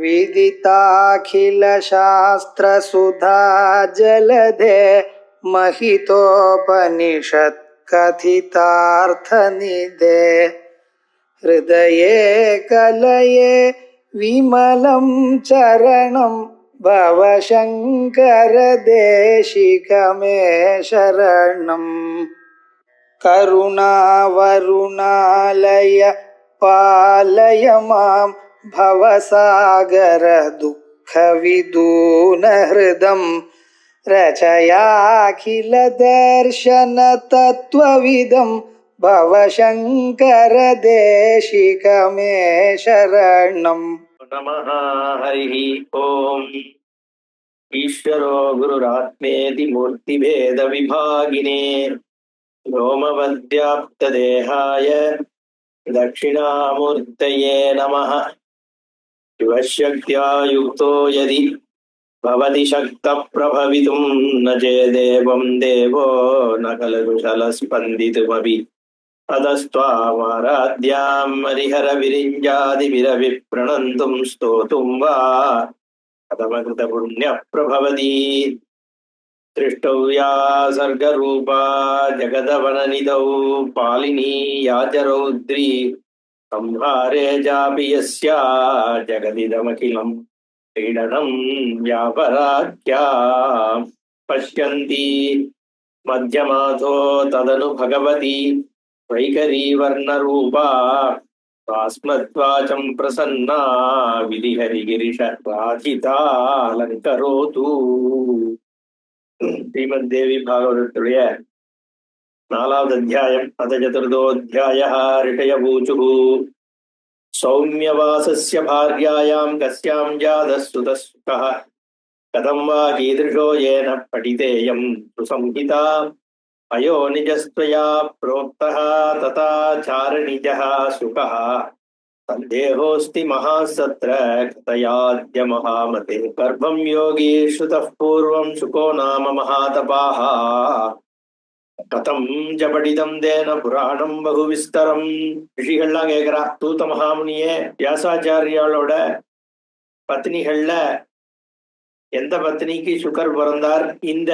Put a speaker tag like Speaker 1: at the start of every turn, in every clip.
Speaker 1: विदिताखिलशास्त्रसुधा जलधे महितोपनिषत् कथितार्थनिधे हृदये कलये विमलं चरणं भवशङ्कर देशिकमे शरणम् करुणावरुणालय पालय मां भवसागर दुःखविदूनहृदं रचयाखिलदर्शन तत्त्वविदं भवशङ्कर देशिकमे शरणम्
Speaker 2: नमः हरिः ओम। ईश्वरो गुरुरात्मेति मूर्तिभेद विभागिने व्योमवद्व्याप्तदेहाय दक्षिणामूर्तये नमः। शिवशक्त्या युक्तो यदि भवति शक्तः प्रभवितुं न चेदेवं देवो न कलकुशलस्पन्दितुमपि अतस्त्वामाराध्यां हरिहरविरिञ्जादिभिरविप्रणन्तुं स्तोतुं वा कथमकृतपुण्यप्रभवति। दृष्टव्या सर्गरूपा जगदवननिधौ पालिनी या च रौद्री संहारे चापि यस्या जगदिदमखिलं क्रीडनं व्यापराख्या पश्यन्ति मध्यमाथो तदनु भगवती वैखरी वर्णरूपा स्वास्मद्वाचं प्रसन्ना विधिहरिगिरिश राधितालङ्करोतु। श्रीमद्देवी भागवतस्य 4வது अध्यायम् अथ 4ोऽध्यायः ऋषयवूचुः। सौम्यवासस्य भार्यायां कस्यां जातः सुतः कथं वा कीदृशो येन पठितेयं सुसंहिता अयो निजस्त्वया प्रोक्तः तथा चारनिजः सुखः सन्देहोऽस्ति महासत्र कथयाद्य महामते। गर्भं योगी श्रुतः पूर्वं सुको नाम महातपाः कथं च पठितं तेन पुराणं बहुविस्तरं। ऋषिகள்லாம் கேட்கிறா, தூத்த மகாமுனியே, வியாசாச்சாரியாளோட பத்னிகள்ல எந்த பத்னிக்கு சுகர் பிறந்தார், இந்த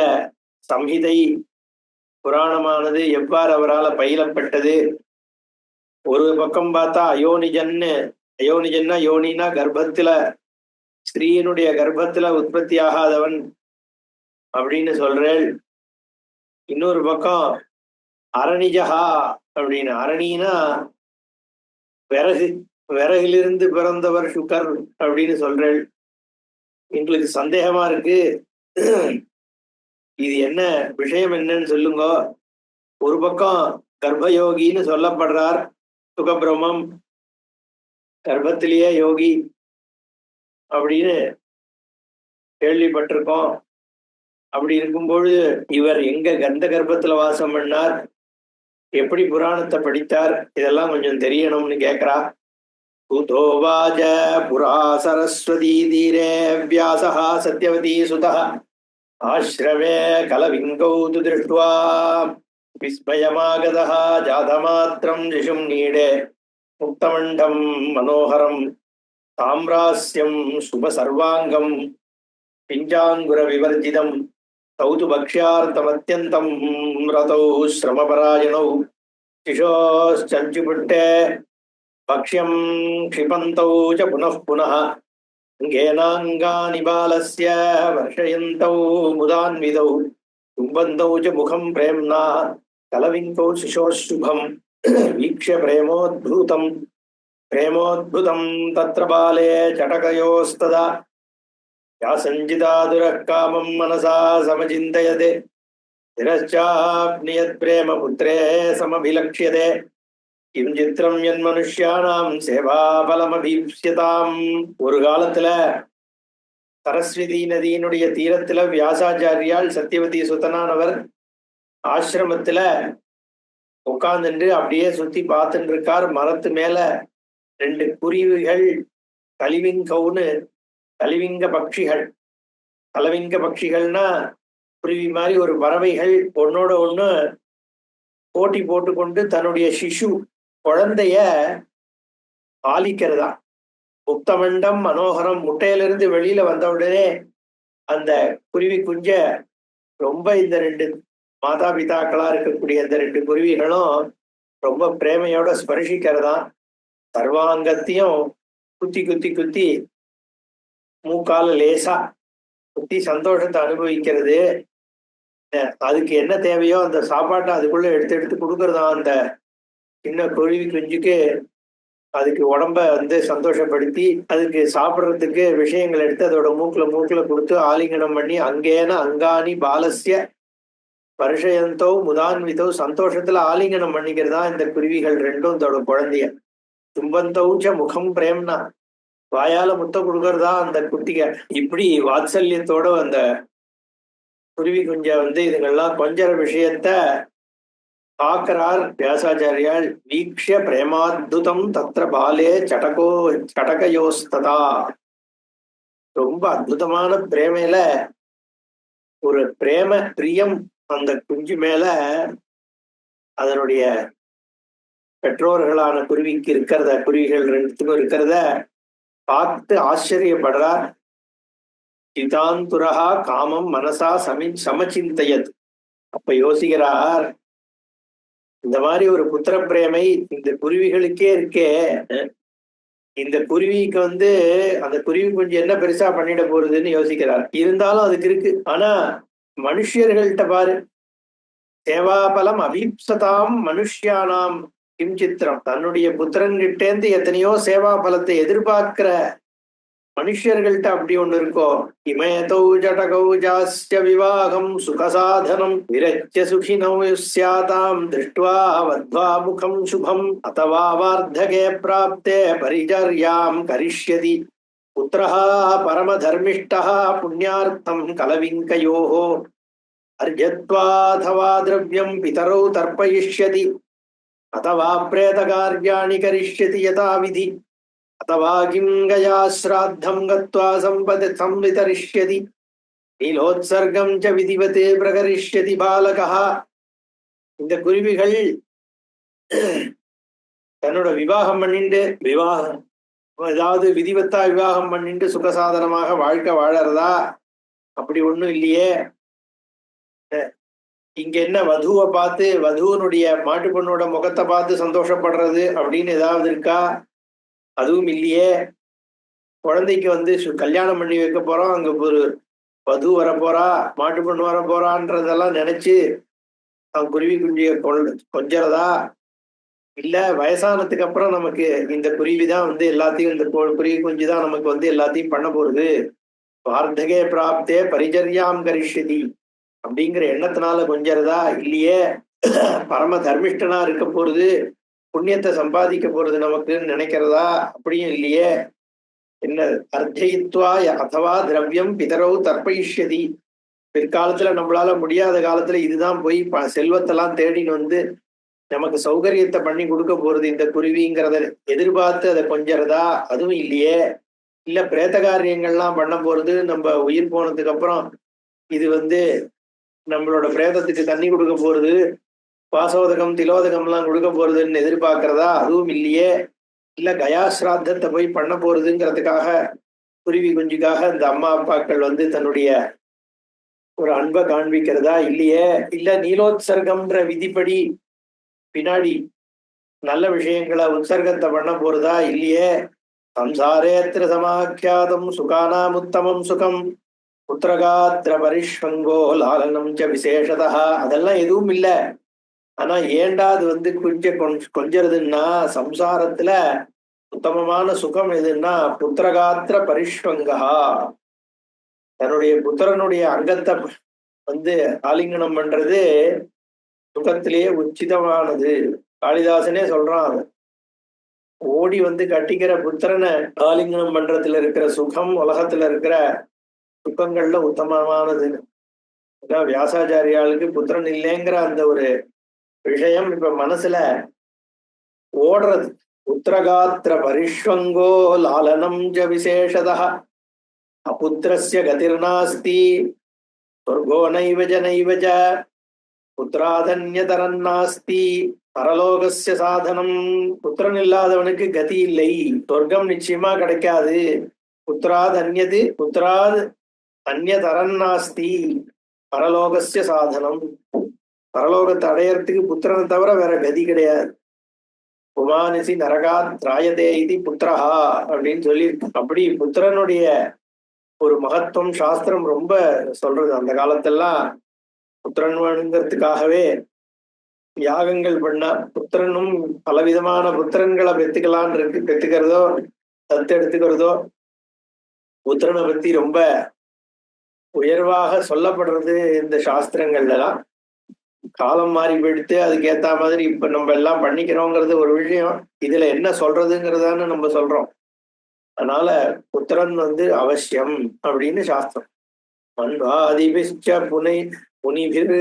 Speaker 2: சம்ஹிதை புராணமானது எவ்வாறு அவரால் பயிலப்பட்டது. ஒரு பக்கம் பார்த்தா அயோனிஜன்னா யோனினா கர்ப்பத்துல ஸ்திரீனுடைய கர்ப்பத்துல உற்பத்தி ஆகாதவன் அப்படின்னு சொல்றேன். இன்னொரு பக்கம் அரணிஜஹா அப்படின்னு, அரணினா விறகிலிருந்து பிறந்தவர் சுகர் அப்படின்னு சொல்றேன். எங்களுக்கு சந்தேகமா இருக்கு, இது என்ன விஷயம் என்னன்னு சொல்லுங்க. ஒரு பக்கம் கர்ப்பயோகின்னு சொல்லப்படுறார் சுகபிரமம், கர்ப்பத்திலேயே யோகி அப்படின்னு கேள்விப்பட்டிருக்கோம். அப்படி இருக்கும்பொழுது இவர் எங்க கந்த கர்ப்பத்துல வாசம் பண்ணார், எப்படி புராணத்தை படித்தார், இதெல்லாம் கொஞ்சம் தெரியணும்னு கேட்கிறா. பூதோவாஜ புரா சரஸ்வதி தீரே வியாசः சத்யவதி சுதः ஆஸ்ரமே கலவிங்கௌ து திருஷ்ட்வா விஸ்மயமாகதः ஜாதமாத்ரம் ரிஷும் நீடே முக்தமண்டம் மனோகரம் தாம்ராஸ்யம் சுபசர்வாங்கம் பிஞ்சாங்குர விவர்ஜிதம் தௌது பக்ஷ்யார்த்தமத்யந்தம் ரதௌ ஸ்ரமபராயணௌ சிஷோச்சஞ்சுபுட்டே பக்ஷ்யம் க்ஷிபந்தௌ ச புனః புனः அங்கேனாங்கானி பாலஸ்ய வர்ஷயந்தௌ முதான்விதௌ கும்பந்தௌ ச முகம் பிரேம்னா கலவிங்கௌ சிஷோஷுபம் வீக்ஷ்ய பிரேமோத்புதம் தத்ர பாலே சடகயோஸ்ததா யா சஞ்சிதா துரः காமம் மனசா சமசிந்தயதே திரச்சாப்னியத் பிரேம புத்ரே சமபிலக்ஷ்யதே கிம் சித்திரம் என் மனுஷ்யானாம் சேவாபலமபீப்ஸ்யதாம். ஒரு காலத்துல சரஸ்வதி நதியினுடைய தீரத்துல வியாசாச்சாரியால் சத்யவதி சுதனானவர் ஆசிரமத்துல உட்கார்ந்துட்டு அப்படியே சுத்தி பார்த்துட்டு இருக்கார். மரத்து மேல 2 குருவிகள் கலிவிங்கவுன்னு, கலிவிங்க பட்சிகள், கலவிங்க பட்சிகள்னா குருவி மாதிரி ஒரு பறவைகள் ஒன்னோட ஒண்ணு போட்டி போட்டுக்கொண்டு தன்னுடைய சிசு குழந்தைய பாலிக்கிறதா. முக்தமண்டம் மனோகரம். முட்டையிலிருந்து வெளியில வந்த உடனே அந்த குருவி குஞ்ச ரொம்ப இந்த ரெண்டு மாதா பிதாக்களா இருக்கக்கூடிய இந்த ரெண்டு குருவிகளும் ரொம்ப பிரேமையோட ஸ்பர்ஷிக்கிறதா, சர்வாங்கத்தையும் குத்தி குத்தி குத்தி மூக்கால லேசா குத்தி சந்தோஷத்தை அனுபவிக்கிறது. அதுக்கு என்ன தேவையோ அந்த சாப்பாட்டை அதுக்குள்ள எடுத்து எடுத்து கொடுக்கறதா அந்த சின்ன குருவி குஞ்சுக்கு. அதுக்கு உடம்ப சந்தோஷப்படுத்தி அதுக்கு சாப்பிட்றதுக்கு விஷயங்கள் எடுத்து அதோட மூக்குல கொடுத்து ஆலிங்கனம் பண்ணி அங்கேன அங்காணி பாலஸ்ய பரிஷயந்தோ முதான்விதோ சந்தோஷத்துல ஆலிங்கனம் பண்ணிக்கிறதா இந்த குருவிகள் ரெண்டும் இதோட குழந்தைய. தும்பந்தௌச்ச முகம் பிரேம்னா வாயால முத்த கொடுக்கறதா அந்த குட்டிக. இப்படி வாத்சல்யத்தோட அந்த குருவி குஞ்ச இதுங்கெல்லாம் கொஞ்சற விஷயத்த பார்க்கிறார் வியாசாச்சாரியால். வீக்ஷ பிரேமாத்புதம் தத்ர பாலே சடகயோஸ்ததா. ரொம்ப அற்புதமான பிரேமையில ஒரு பிரேம பிரியம் அந்த குஞ்சு மேல அதனுடைய பெற்றோர்களான குருவிக்கு இருக்கிறத, குருவிகள் ரெண்டுத்துக்கும் இருக்கிறத பார்த்து ஆச்சரியப்படுறார். சிதாந்துரஹா காமம் மனசா சமச்சிந்தையத். அப்ப யோசிக்கிறார், இந்த மாதிரி ஒரு புத்திர பிரேமை இந்த குருவிகளுக்கே இருக்கே, இந்த குருவிக்கு அந்த குருவி கொஞ்சம் என்ன பெருசா பண்ணிட போறதுன்னு யோசிக்கிறார். இருந்தாலும் அதுக்கு இருக்கு. ஆனா மனுஷர்கள்ட்ட பாரு, சேவாபலம் அபீப்சதாம் மனுஷ்யானாம் கிம் சித்திரம். தன்னுடைய புத்திரன்கிட்டேந்து எத்தனையோ சேவா பலத்தை எதிர்பார்க்கிற மனுஷர்கள்ட்ட அப்படி ஒண்ணு இருக்கோ. இமயதௌ ஜடகௌ ஜாஸ்ய விவாகம் சுகசாதனம் விரச்ய சுகினௌ யுஸ்யாதாம் திருஷ்ட்வா வத்வா முகம் சுபம் அத்தவா வார்த்தகே பிராப்தே பரிச்சர்யாம் கரிஷ்யதி புத்திரஹ பரமதர்மிஷ்டஹ புண்ணியார்த்தம் கலவிங்கயோஹ அர்ஜத்வாதவா திரவ்யம் பிதரௌ தர்ப்பயிஷ்யதி அத்தவா பிரேதகார்யாணி கரிஷ்யதி யதா விதி அத்தவா கிம் கயா ஸ்ராத்தம் கத்வா சம்விதரிஷ்யதி நீலோத்சர்கம் ச விதிவதே பிரகரிஷ்யதி பாலகஹ. இந்த குருவிகள் தன்னோட விவாகம் பண்ணிண்டு அதாவது விதிவத்தா விவாகம் பண்ணிட்டு சுகசாதனமாக வாழ்க்கை வாழறதா? அப்படி ஒண்ணும் இல்லையே. இங்க என்ன வதுவை பார்த்து வதுவனுடைய மாட்டு பொண்ணோட முகத்தை பார்த்து சந்தோஷப்படுறது அப்படின்னு ஏதாவது இருக்கா? அதுவும் இல்லையே. குழந்தைக்கு கல்யாணம் பண்ணி வைக்க போறோம், அங்க ஒரு வது வரப்போறா, மாட்டு பொண்ணு வர போறான்றதெல்லாம் நினைச்சு அவன் குருவி குஞ்சிய கொஞ்சறதா? இல்ல வயசானதுக்கு அப்புறம் நமக்கு இந்த குருவி தான் எல்லாத்தையும், இந்த குருவி குஞ்சு தான் நமக்கு எல்லாத்தையும் பண்ண போறது, வார்த்தகே பிராப்தே பரிச்சர்யாம் கரிஷ்யதி அப்படிங்கிற எண்ணத்தினால கொஞ்சறதா? இல்லையே. பரம தர்மிஷ்டனா இருக்க போறது, புண்ணியத்தை சம்பாதிக்க போறது நமக்குன்னு நினைக்கிறதா? அப்படியும் இல்லையே. என்ன அர்த்தயித்வா அத்தவா திரவியம் பிதரவு தர்ப்பயிஷ்யதி. பிற்காலத்துல நம்மளால முடியாத காலத்துல இதுதான் போய் செல்வத்தெல்லாம் தேடின்னு நமக்கு சௌகரியத்தை பண்ணி கொடுக்க போறது இந்த குருவிங்கிறத எதிர்பார்த்து அதை கொஞ்சறதா? அதுவும் இல்லையே. இல்ல பிரேத காரியங்கள்லாம் பண்ண போறது, நம்ம உயிர் போனதுக்கு அப்புறம் இது நம்மளோட பிரேதத்துக்கு தண்ணி கொடுக்க போறது, பாசோதகம் திலோதகம் எல்லாம் கொடுக்க போறதுன்னு எதிர்பார்க்கிறதா? அதுவும் இல்லையே. இல்ல கயா சிராத்தத்தை போய் பண்ண போறதுங்கிறதுக்காக குருவி குஞ்சுக்காக இந்த அம்மா அப்பாக்கள் தன்னுடைய ஒரு அன்பை காண்பிக்கிறதா? இல்லையே. இல்ல நீலோத்சர்கம்ன்ற விதிப்படி பின்னாடி நல்ல விஷயங்களை உற்சர்கத்தை பண்ண போறதா? இல்லையே. சம்சாரேத்திர சமாக்கியாதம் சுகானாம் உத்தமம் சுகம் புத்திரகாத்திர பரிஷ்வங்கோ லாலனம் ச விசேஷதா. அதெல்லாம் எதுவும் இல்லை. ஆனா ஏண்டா அது கொஞ்சறதுன்னா, சம்சாரத்துல உத்தமமான சுகம் எதுன்னா புத்திரகாத்திர பரிஷ்வங்கா, தன்னுடைய புத்திரனுடைய அங்கத்தை ஆலிங்கனம் பண்றது சுகத்திலேயே உச்சிதமானது. காளிதாசனே சொல்றான், ஓடி கட்டிக்கிற புத்திரனை ஆலிங்கனம் பண்றதுல இருக்கிற சுகம் உலகத்துல இருக்கிற சுகங்கள்ல உத்தமமானது. வியாசாச்சாரியாளுக்கு புத்திரன் இல்லைங்கிற அந்த ஒரு விஷயம் இப்ப மனசுல ஓடுறது. புத்திரகாத்திர பரிஷ்வங்கோ லாலனம் ஜ விசேஷதா அபுத்திரஸ்ய கதிர்நாஸ்தி சொர்கோ நைவ ஜ நைவ ஜ புத்திராதன்யதரன் நாஸ்தி பரலோகஸ்ய சாதனம், புத்திரன் இல்லாதவனுக்கு கதி இல்லை, சொர்க்கம் நிச்சயமா கிடைக்காது. புத்திராத் அந்நியதரன்னாஸ்தி பரலோகஸ்ய சாதனம். பரலோகத்தை அடையறதுக்கு புத்திரனை தவிர வேற கதி கிடையாது. உமானிசி நரகாத் ராயதே இது புத்திரஹா அப்படின்னு சொல்லி, அப்படி புத்திரனுடைய ஒரு மகத்துவம் சாஸ்திரம் ரொம்ப சொல்றது. அந்த காலத்தெல்லாம் புத்திரன் வேணுங்கிறதுக்காகவே யாகங்கள் பண்ணா, புத்திரனும் பலவிதமான புத்திரன்களை பெத்துக்கலான் இருக்கு. பெத்துக்கிறதோ தத்து எடுத்துக்கிறதோ புத்திரனை பத்தி ரொம்ப உயர்வாக சொல்லப்படுறது இந்த சாஸ்திரங்கள்லாம். காலம் மாறி போயிடுத்து, அதுக்கு ஏத்த மாதிரி இப்ப நம்ம எல்லாம் பண்ணிக்கிறோங்கிறது ஒரு விஷயம். இதுல என்ன சொல்றதுங்கிறதான்னு நம்ம சொல்றோம். அதனால புத்திரன் அவசியம் அப்படின்னு சாஸ்திரம். மன்வாதிபிச்ச முனிபிர்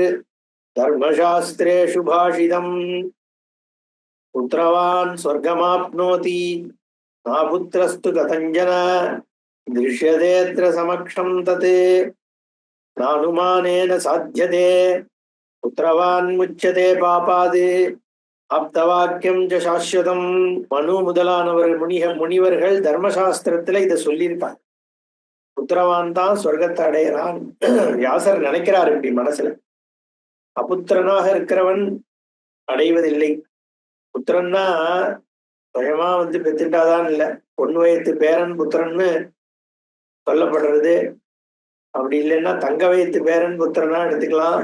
Speaker 2: தர்மசாஸ்திரேஷு பாஷிதம் புத்திரவான் ஸ்வர்கமாப்னோதி நாபுத்திரஸ்து கதஞ்சன திருஷ்யதேத்ர சமக்ஷம் தத் நானுமானேன சாத்தியதே புத்திரவான் முச்சதே பாபாது ஆப்தவாக்கியம் ஜ சாஸ்வதம். மனு முதலானவர் முனிவர்கள் தர்மசாஸ்திரத்துல இதை சொல்லியிருக்காங்க. புத்திரவான் தான் சொர்க்கத்தை அடையிறான். வியாசர் நினைக்கிறார் இப்படி மனசுல. அபுத்திரனாக இருக்கிறவன் அடைவதில்லை. புத்திரன்னா சுயமா பெத்துட்டாதான் இல்லை, பொண்ணு வயத்து பேரன் புத்திரன்னு சொல்லப்படுறது. அப்படி இல்லைன்னா தங்க வயத்து பேரன் புத்திரனா எடுத்துக்கலாம்.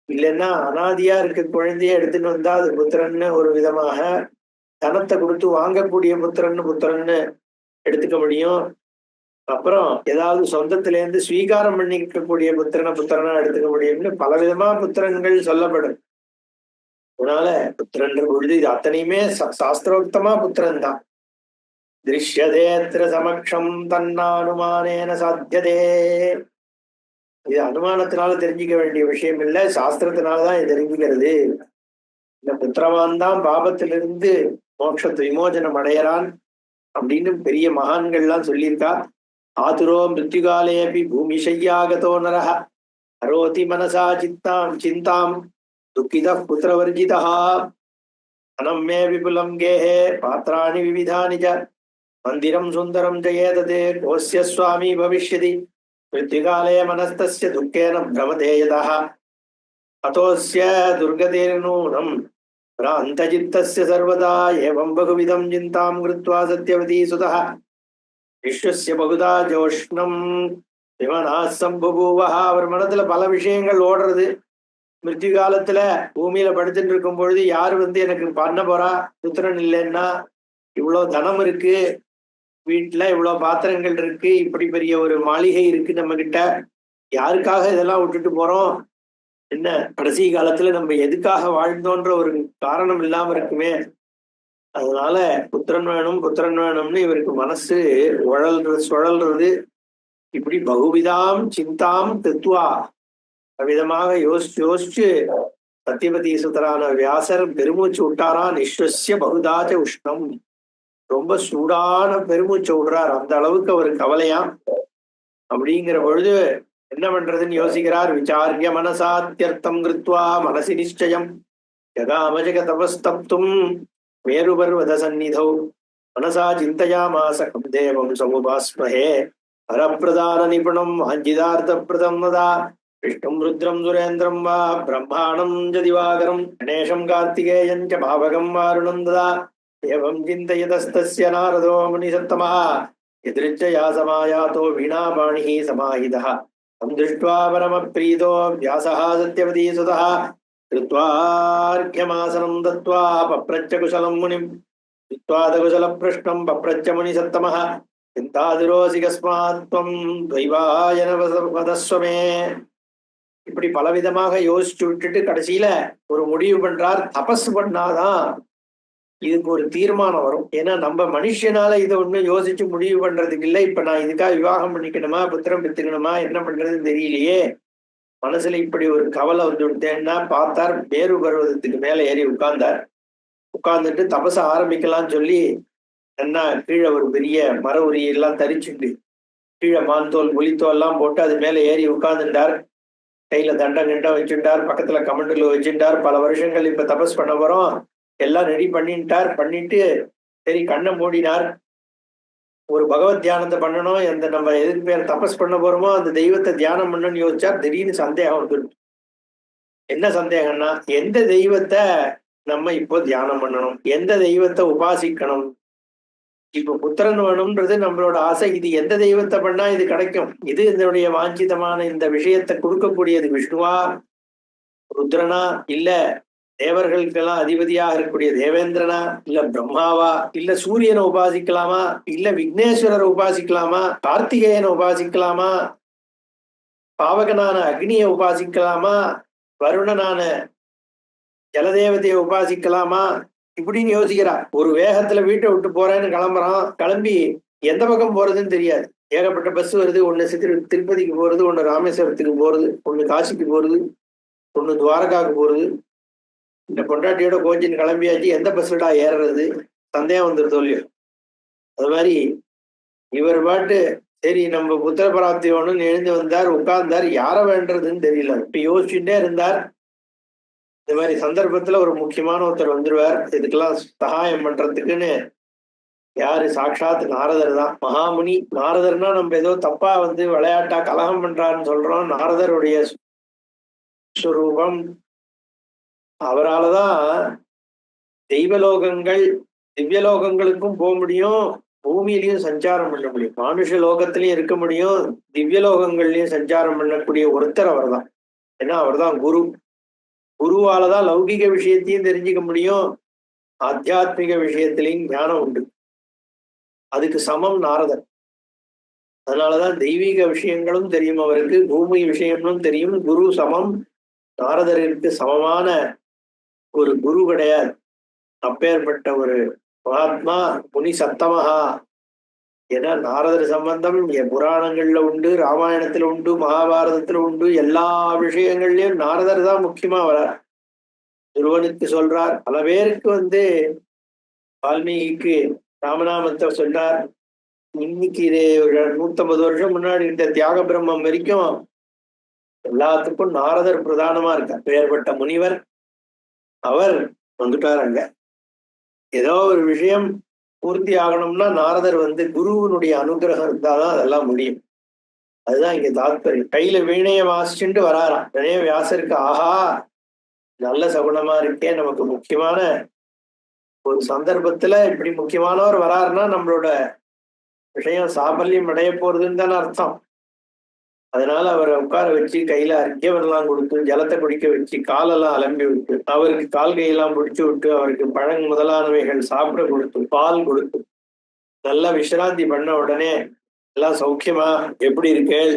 Speaker 2: இல்லைன்னா அனாதியா இருக்க குழந்தைய எடுத்துன்னு வந்தா அது புத்திரன்னு ஒரு விதமாக தனத்தை கொடுத்து வாங்கக்கூடிய புத்திரன்னு எடுத்துக்க முடியும். அப்புறம் ஏதாவது சொந்தத்துல இருந்து ஸ்வீகாரம் பண்ணிக்கக்கூடிய புத்திரனா எடுத்துக்க முடியும்னு பலவிதமா புத்திரன்கள் சொல்லப்படும். அதனால புத்திரன்ற பொழுது இது அத்தனையுமே சாஸ்திரோக்தமா புத்திரன் தான். திருஷ்யதேத்ர சமக்ஷம் தன்னானுமானேன சாத்தியதே. இது அனுமானத்தினால தெரிஞ்சுக்க வேண்டிய விஷயம் இல்லை, சாஸ்திரத்தினாலதான் இது தெரிஞ்சுக்கிறது. இந்த புத்திரவான் தான் பாபத்திலிருந்து மோட்சத்து விமோசனம் அடையறான் அப்படின்னு பெரிய மகான்கள்லாம் சொல்லியிருக்கா. ஆதுரோ மிருத்யுகாலேபி பூமி சையாகதோ நரஹ கரோதி மனசா சிந்தாம் துக்கித புத்திரவர்ஜிதா அனம்மே விபுலம் கேஹே பாத்ராணி விவிதானி ச மந்திரம் சுந்தரம் ஜயேததே கோஸ்ய சுவாமி பவிஷ்யதி மிருத்யுகாலே மனஸ்தஸ்ய துக்கேன பிரமதே யதஹ அதோஸ்ய துர்கதேர்நூனம் பிராந்தஜித்தஸ்ய சர்வதா ஏவம் பகுவிதம் சிந்தாம் கிருத்வா சத்யவதி சுதஹ விஸ்வஸ்ய பகுதா ஜோஷ்ணம் விமனா சம்புபூவஹ. அவர் மனத்துல பல விஷயங்கள் ஓடுறது. மிருத்யு காலத்துல பூமியில படுத்துட்டு இருக்கும் பொழுது யாரு எனக்கு பண்ண போறா, புத்திரன் இல்லைன்னா, இவ்வளவு தனம் இருக்கு வீட்டுல, இவ்வளவு பாத்திரங்கள் இருக்கு, இப்படி பெரிய ஒரு மாளிகை இருக்கு நம்ம கிட்ட, யாருக்காக இதெல்லாம் விட்டுட்டு போறோம், என்ன கடைசி காலத்துல நம்ம எதுக்காக வாழ்ந்தோன்ற ஒரு காரணம் இல்லாம இருக்குமே. அதனால புத்திரன் வேணும்னு இவருக்கு மனசு சுழல்றது. இப்படி பகுவிதாம் சிந்தாம் தத்துவா விதமாக யோசிச்சு சத்தியவதி சுதரான வியாசர் பெருமூச்சு விட்டாரான். நிஸ்வசிய பகுதாச்ச உஷ்ணம், ரொம்ப சூடான பெருமூச்சு விடுறார். அந்த அளவுக்கு அவர் கவலையாம். அப்படிங்கிற பொழுது என்ன பண்றதுன்னு யோசிக்கிறார். விசாரிய மனசாத்தியர்த்தம் கிருத்வா மனசி நிச்சயம் யகாமஜக தபஸ்தப்தும் மேருபர்வத சந்நிதௌ மனசா சிந்தயாமாச கம் தேவம் சமுபாஸ்மஹே ஹரப்பிரதான நிபுணம் வாஞ்சிதார்த்த பிரதம் வதா விஷ்ணும் ருத்ரம் சுரேந்திரம் வா பிரம்மாணம் ஜ திவாகரம் கணேசம் கார்த்திகேயஞ்ச பாவகம் வாருணம் ததா ஏவம் சிந்தயதஸ்தஸ்ய நாரதோ முனிசத்தமஹ யதிருச்சயா சமாயாதோ வீணாபாணிः சமாஹிதः தம் திருஷ்ட்வா பரமப்ரீதோ வியாசः சத்யவதி சுதः கிருத்வார்க்யமாசனம் தத்வா பப்ரச்ச குசலம் முனிம் கிருத்வாதகுசல பிரஷ்னம் பப்ரச்ச முனிசத்தமஹ சிந்தாதிரோசி கஸ்மாத் த்வம் துவைவாயன வதஸ்வமே. இப்படி பலவிதமாக யோசிச்சு விட்டுட்டு கடைசியில ஒரு முடிவு பண்றார். தபஸ் பண்ணாதான் இதுக்கு ஒரு தீர்மானம் வரும். ஏன்னா நம்ம மனுஷனால இதை ஒண்ணு யோசிச்சு முடிவு பண்றதுக்கு இல்லை. இப்ப நான் இதுக்காக விவாகம் பண்ணிக்கணுமா, புத்திரம் பெற்றுக்கணுமா, என்ன பண்றதுன்னு தெரியலையே, மனசுல இப்படி ஒரு கவலை விட்டேன்னா பார்த்தார். மேரு பர்வதத்துக்கு மேல ஏறி உட்கார்ந்துட்டு தபச ஆரம்பிக்கலாம்னு சொல்லி என்ன கீழே ஒரு பெரிய மர உரியெல்லாம் தரிச்சுட்டு கீழே மான்தோல் புலித்தோல் எல்லாம் போட்டு அது மேல ஏறி உட்கார்ந்துட்டார். கையில தண்டம் வச்சுட்டார், பக்கத்துல கமண்டல வச்சுட்டார். பல வருஷங்கள் இப்ப தபஸ் பண்ண போறோம், எல்லாம் ரெடி பண்ணிட்டு சரி கண்ணை மூடினார். ஒரு பகவத் தியானத்தை பண்ணணும், எந்த நம்ம எதுக்கு பேர் தபஸ் பண்ண போறோமோ அந்த தெய்வத்தை தியானம் பண்ணணும்னு யோசிச்சார். திடீர்னு சந்தேகம் வந்துடும். என்ன சந்தேகம்னா, எந்த தெய்வத்தை நம்ம இப்போ தியானம் பண்ணணும், எந்த தெய்வத்தை உபாசிக்கணும்? இப்ப புத்திரன் வேணும்ன்றது நம்மளோட ஆசை. இது எந்த தெய்வத்தை பண்ணா இது கிடைக்கும்? இது இதனுடைய வாஞ்சிதமான இந்த விஷயத்தை கொடுக்கக்கூடியது விஷ்ணுவா, ருத்ரனா, இல்ல தேவர்களுக்கெல்லாம் அதிபதியாக இருக்கக்கூடிய தேவேந்திரனா, இல்ல பிரம்மாவா, இல்ல சூரியனை உபாசிக்கலாமா, இல்ல விக்னேஸ்வரரை உபாசிக்கலாமா, கார்த்திகேயனை உபாசிக்கலாமா, பாவகனான அக்னியை உபாசிக்கலாமா, வருணனான ஜலதேவதையை உபாசிக்கலாமா, இப்படின்னு யோசிக்கிறார். ஒரு வேகத்துல வீட்டை விட்டு போறேன்னு கிளம்புறான். கிளம்பி எந்த பக்கம் போறதுன்னு தெரியாது. ஏகப்பட்ட பஸ் வருது. ஒண்ணு திருப்பதிக்கு போறது, ஒண்ணு ராமேஸ்வரத்துக்கு போறது, ஒண்ணு காசிக்கு போறது, ஒண்ணு துவாரகாவுக்கு போறது. இந்த பொண்டாட்டியோட கோச்சின்னு கிளம்பியாச்சு, எந்த பஸ்லடா ஏறுறது? சந்தேகம் வந்துருதோ இல்லையோ. அது மாதிரி இவர் பாட்டு சரி நம்ம புத்திர பிராப்தி ஒண்ணுன்னு எழுந்து வந்தார், உட்கார்ந்தார். யார வேண்டதுன்னு தெரியல. இப்ப யோசிச்சுட்டே இருந்தார். இந்த மாதிரி சந்தர்ப்பத்துல ஒரு முக்கியமான ஒருத்தர் வந்துருவார் இதுக்கெல்லாம் சகாயம் பண்றதுக்குன்னு. யாரு? சாட்சாத் நாரதர் தான். மகாமுனி நாரதர்னா நம்ம ஏதோ தப்பா விளையாட்டா கலகம் பண்றாருன்னு சொல்றோம். நாரதருடைய ஸ்வரூபம். அவராலதான் தெய்வலோகங்கள் திவ்யலோகங்களுக்கும் போக முடியும், பூமியிலையும் சஞ்சாரம் பண்ண முடியும், மானுஷ லோகத்திலையும் இருக்க முடியும், திவ்யலோகங்கள்லயும் சஞ்சாரம் பண்ணக்கூடிய ஒருத்தர் அவர் தான். ஏன்னா அவர் தான் குரு. குருவாலதான் லௌகிக விஷயத்தையும் தெரிஞ்சுக்க முடியும், ஆத்தியாத்மிக விஷயத்திலையும் ஞானம் உண்டு. அதுக்கு சமம் நாரதர். அதனாலதான் தெய்வீக விஷயங்களும் தெரியும் அவருக்கு, பூமி விஷயங்களும் தெரியும். குரு சமம். நாரதருக்கு சமமான ஒரு குரு கிடையாது. அப்பேற்பட்ட ஒரு மகாத்மா முனி சத்தமகா. ஏன்னா நாரதர் சம்பந்தம் புராணங்கள்ல உண்டு, ராமாயணத்துல உண்டு, மகாபாரதத்துல உண்டு. எல்லா விஷயங்கள்லயும் நாரதர் தான் முக்கியமா வரார். துருவனுக்கு சொல்றார். பல பேருக்கு வால்மீகிக்கு ராமநாமத்தை சொல்றார். இன்னைக்கு இது ஒரு 150 வருஷம் முன்னாடி இந்த தியாக பிரம்மம் வரைக்கும் எல்லாத்துக்கும் நாரதர் பிரதானமா இருக்கார். பெயர்பட்ட முனிவர் அவர் வந்துட்டார். அங்க ஏதோ ஒரு விஷயம் பூர்த்தி ஆகணும்னா நாரதர் குருவனுடைய அனுகிரகம் இருந்தாதான் அதெல்லாம் முடியும். அதுதான் இங்க தாத்பரியம். கையில வீணைய வாசிச்சுட்டு வராராம். நிறைய வியாசருக்கு ஆஹா நல்ல சகுனமா இருக்கே, நமக்கு முக்கியமான ஒரு சந்தர்ப்பத்துல இப்படி முக்கியமானவர் வராருன்னா நம்மளோட விஷயம் சாபல்யம் அடைய போறதுன்னு தானே அர்த்தம். அதனால அவரை உட்கார வச்சு கையில அர்க்கியவரெல்லாம் கொடுத்து, ஜலத்தை குடிக்க வச்சு, காலெல்லாம் அலம்பி விட்டு, அவருக்கு கால் கையெல்லாம் பிடிச்சு விட்டு, அவருக்கு பழங் முதலானவைகள் சாப்பிட கொடுத்து, பால் கொடுத்து, நல்லா விசிராந்தி பண்ண உடனே எல்லாம் சௌக்கியமா, எப்படி இருக்கேள்,